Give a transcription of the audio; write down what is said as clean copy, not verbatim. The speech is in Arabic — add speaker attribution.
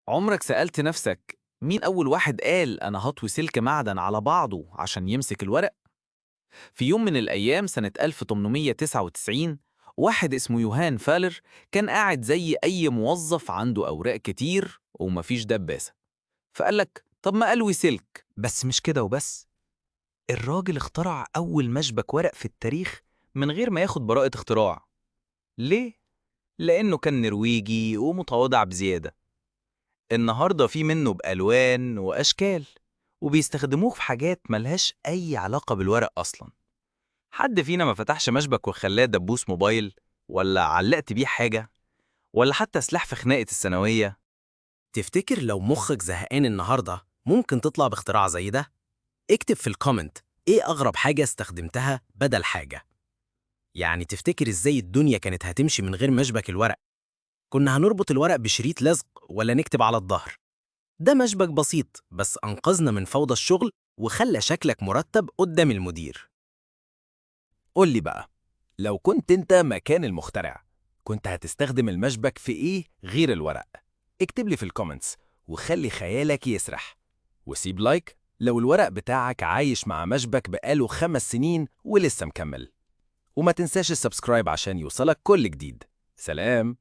Speaker 1: عمرك سألت نفسك مين أول واحد قال أنا هطوي سلك معدن على بعضه عشان يمسك الورق؟ في يوم من الأيام سنة 1899 واحد اسمه يوهان فالر كان قاعد زي أي موظف عنده أوراق كتير ومفيش دباسة، فقالك طب ما ألوي سلك.
Speaker 2: بس مش كده وبس. الراجل اخترع أول مشبك ورق في التاريخ من غير ما ياخد براءة اختراع. ليه؟ لأنه كان نرويجي ومتواضع بزيادة. النهاردة في منه بألوان وأشكال، وبيستخدموه في حاجات ملهاش أي علاقة بالورق أصلا. حد فينا ما فتحش مشبك وخلاه دبوس موبايل، ولا علقت بيه حاجة، ولا حتى سلاح في خناقة الثانوية؟
Speaker 3: تفتكر لو مخك زهقان النهاردة ممكن تطلع باختراع زي ده؟ اكتب في الكومنت ايه أغرب حاجة استخدمتها بدل حاجة. يعني تفتكر ازاي الدنيا كانت هتمشي من غير مشبك الورق؟ كنا هنربط الورق بشريط لزق ولا نكتب على الظهر؟ ده مشبك بسيط بس أنقذنا من فوضى الشغل وخلى شكلك مرتب قدام المدير.
Speaker 4: قول لي بقى، لو كنت انت مكان المخترع كنت هتستخدم المشبك في ايه غير الورق؟ اكتب لي في الكومنتس وخلي خيالك يسرح، وسيب لايك لو الورق بتاعك عايش مع مشبك بقاله 5 سنين ولسه مكمل. وما تنساش السبسكرايب عشان يوصلك كل جديد. سلام.